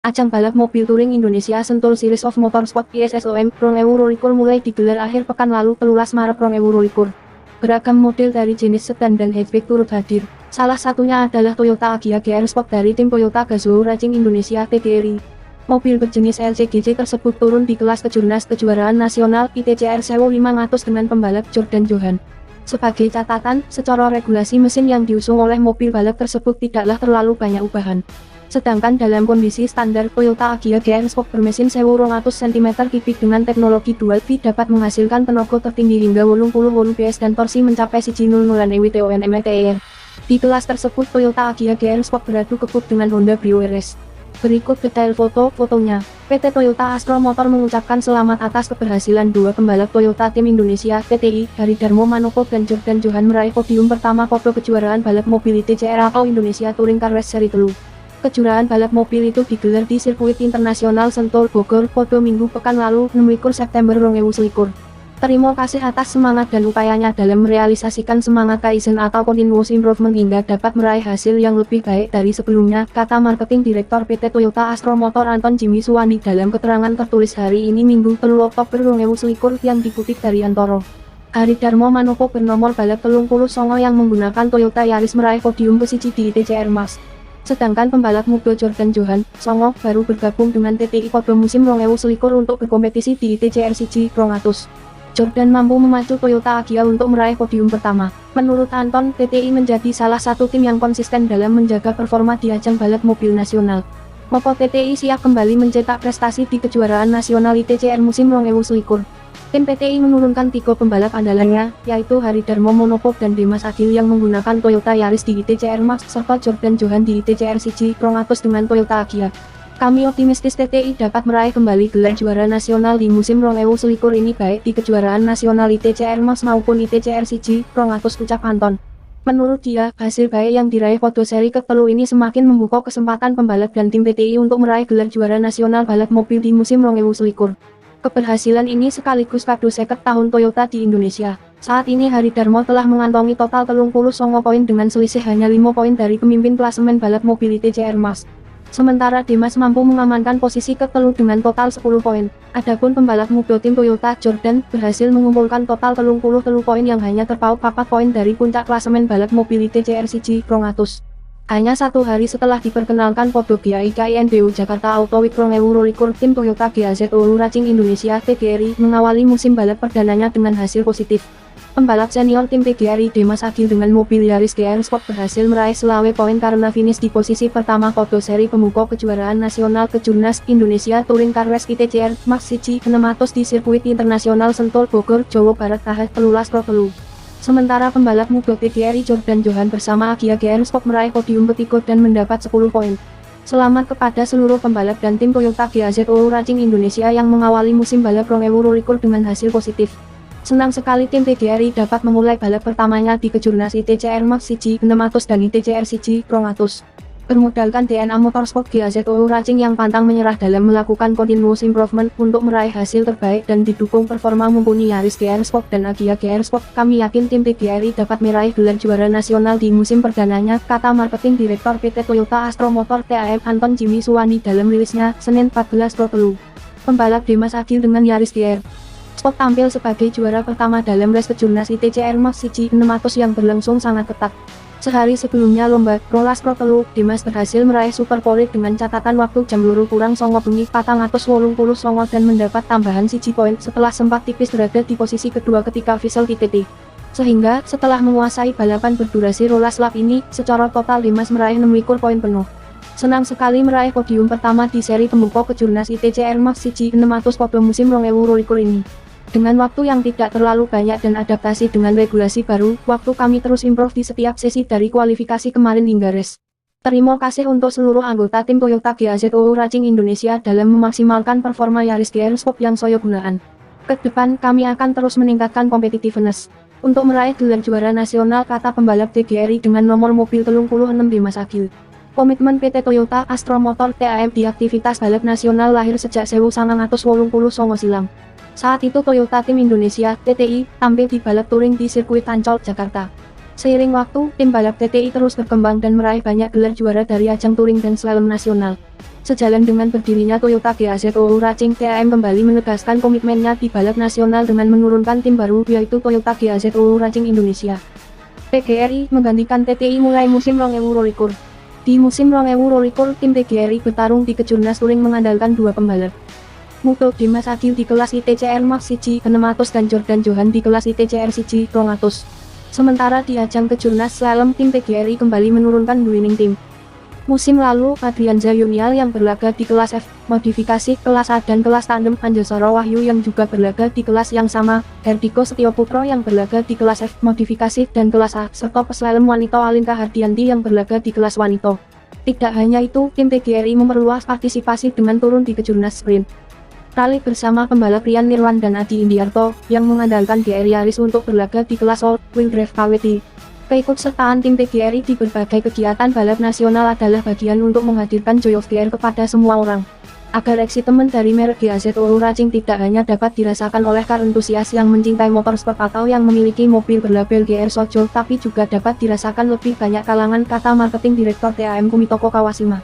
Ajang balap mobil touring Indonesia Sentul Series of Motorsport ISSOM 2022 mulai digelar akhir pekan lalu 13 Maret 2022. Beragam model dari jenis sedan dan hatchback turut hadir. Salah satunya adalah Toyota Agya GR Sport dari tim Toyota Gazoo Racing Indonesia TGRI. Mobil berjenis LCGC tersebut turun di kelas kejurnas kejuaraan nasional ITCR 1500 dengan pembalap Jordan Johan. Sebagai catatan, secara regulasi mesin yang diusung oleh mobil balap tersebut tidaklah terlalu banyak ubahan. Sedangkan dalam kondisi standar Toyota Agya GR Sport bermesin 1200 cm3 dengan teknologi Dual V dapat menghasilkan tenaga tertinggi hingga 88 PS dan torsi mencapai 100 Nm/TR. Di kelas tersebut Toyota Agya GR Sport beradu kebut dengan Honda Brio RS. Berikut detail fotonya. PT Toyota Astro Motor mengucapkan selamat atas keberhasilan dua pembalap Toyota Tim Indonesia TTI, Harydarmo Manopo dan Jordan Johan meraih podium pertama Podo kejuaraan balap mobil ITCR atau Indonesia Touring Car Race Seri 3. Kejuaraan balap mobil itu digelar di sirkuit internasional Sentul Bogor pada Minggu pekan lalu 6 September 2021. Terima kasih atas semangat dan upayanya dalam merealisasikan semangat Kaizen atau Continuous Improvement hingga dapat meraih hasil yang lebih baik dari sebelumnya, kata Marketing Direktur PT Toyota Astro Motor Anton Jimmy Suwandi dalam keterangan tertulis hari ini Minggu 3 Oktober 2021 yang dikutip dari Antoro. Harydarmo Manopo bernomor balap 39 yang menggunakan Toyota Yaris meraih podium posisi di ITCR Mas. Sedangkan pembalap muda Jordan Johan, Songo, baru bergabung dengan TTI pada musim 2021 untuk berkompetisi di ITCR 200. Jordan mampu memacu Toyota Agya untuk meraih podium pertama. Menurut Anton, TTI menjadi salah satu tim yang konsisten dalam menjaga performa di ajang balap mobil nasional. Mopo TTI siap kembali mencetak prestasi di kejuaraan nasional ITCR musim 2021. Tim PTI menurunkan 3 pembalap andalannya, yaitu Harydarmo Manopo dan Dimas Agil yang menggunakan Toyota Yaris di ITCR Max serta Jordan Johan di ITCR 200 dengan Toyota Agya. Kami optimistis TTI dapat meraih kembali gelar juara nasional di musim 2021 ini baik di kejuaraan nasional ITCR Max maupun ITCR 200, ucap Anton. Menurut dia, hasil baik yang diraih pada seri ke-3 ini semakin membuka kesempatan pembalap dan tim TTI untuk meraih gelar juara nasional balap mobil di musim 2021. Keberhasilan ini sekaligus kado 50 tahun Toyota di Indonesia. Saat ini Harydarmo telah mengantongi total 39 poin dengan selisih hanya 5 poin dari pemimpin klasemen balap mobil ITCR Mas. Sementara Dimas mampu mengamankan posisi ke-3 dengan total 10 poin. Adapun pembalap muda tim Toyota Jordan berhasil mengumpulkan total 33 poin yang hanya terpaut 4 poin dari puncak klasemen balap mobil ITCR 200. Hanya satu hari setelah diperkenalkan Podo GAIKINDU Jakarta Auto Week 2022, tim Toyota GAZO Racing Indonesia TGRI mengawali musim balap perdananya dengan hasil positif. Pembalap senior tim TGRI Dimas Agil dengan mobil Yaris GR Sport berhasil meraih 11 poin karena finish di posisi pertama pada seri pembuka kejuaraan nasional Kejurnas Indonesia Touring Car Race ITCR Max 600 di sirkuit internasional Sentul Bogor, Jawa Barat tahap 13 Sementara pembalap muda TGRI Jordan Johan bersama Agya GR Sport meraih podium ketiga dan mendapat 10 poin. Selamat kepada seluruh pembalap dan tim Toyota GAZO Racing Indonesia yang mengawali musim balap 2022 dengan hasil positif. Senang sekali tim TGRI dapat memulai balap pertamanya di Kejurnas ITCR Max 600 dan ITCR 200. Bermodalkan DNA Motorsport GAZO Racing yang pantang menyerah dalam melakukan continuous improvement untuk meraih hasil terbaik dan didukung performa mumpuni Yaris GR Sport dan Agya GR Sport, kami yakin tim TGRI dapat meraih gelar juara nasional di musim perdananya, kata Marketing Direktur PT Toyota Astro Motor TAM Anton Jimmy Suwandi dalam rilisnya, Senin 14 Oktober. Pembalap Dimas Agil dengan Yaris GR Sport tampil sebagai juara pertama dalam race Kejurnas ITCR Max 600 yang berlangsung sangat ketat. Sehari sebelumnya lomba Rolas Pro Telu, Dimas berhasil meraih super pole dengan catatan waktu jam 2:09 dan mendapat tambahan 1 poin setelah sempat tipis berada di posisi kedua ketika Vissel TTT. Sehingga, setelah menguasai balapan berdurasi Rolas Lap ini, secara total Dimas meraih 6 poin penuh. Senang sekali meraih podium pertama di seri pembuka Kejurnas ITCR Max 600 pada musim 2022 ini. Dengan waktu yang tidak terlalu banyak dan adaptasi dengan regulasi baru, waktu kami terus improve di setiap sesi dari kualifikasi kemarin hingga race. Terima kasih untuk seluruh anggota tim Toyota GAZO Racing Indonesia dalam memaksimalkan performa Yaris GR Sport yang saya gunakan. Ke depan kami akan terus meningkatkan competitiveness untuk meraih gelar juara nasional, kata pembalap TGRI dengan nomor mobil 36 Dimas Agil. Komitmen PT Toyota Astro Motor TAM di aktivitas balap nasional lahir sejak 1989 silam. Saat itu Toyota Tim Indonesia TTI tampil di balap touring di sirkuit Ancol, Jakarta. Seiring waktu, tim balap TTI terus berkembang dan meraih banyak gelar juara dari ajang touring dan slalom nasional. Sejalan dengan berdirinya Toyota GAZOO Racing, TAM kembali menegaskan komitmennya di balap nasional dengan menurunkan tim baru yaitu Toyota GAZOO Racing Indonesia. PGRI menggantikan TTI mulai musim 2022. Di musim 2022, tim PGRI bertarung di Kejurnas Touring mengandalkan dua pembalap. Muto Dimas Agil di kelas ITCR Max 1 600 dan Jordan Johan di kelas ITCR 1 200. Sementara di ajang Kejurnas Slalom, tim PGRI kembali menurunkan winning team. Musim lalu, Adrianza Yunial yang berlaga di kelas F, modifikasi kelas A dan kelas tandem, Anjasara Wahyu yang juga berlaga di kelas yang sama, Herdiko Setioputro yang berlaga di kelas F, modifikasi dan kelas A, serta peslalom wanita Alinka Hardianti yang berlaga di kelas wanita. Tidak hanya itu, tim PGRI memperluas partisipasi dengan turun di Kejurnas Sprint Rally bersama pembalap Rian Nirwan dan Adi Indiarto, yang mengandalkan GR Yaris untuk berlaga di kelas All Wheel Drive KWT. Keikutsertaan tim PGRI di berbagai kegiatan balap nasional adalah bagian untuk menghadirkan joy of GR kepada semua orang. Agar eksitemen dari merek GAZOO Racing tidak hanya dapat dirasakan oleh car entusias yang mencintai motorsport atau yang memiliki mobil berlabel GR Sojo, tapi juga dapat dirasakan lebih banyak kalangan, kata marketing direktur TAM Kumitoko Kawashima.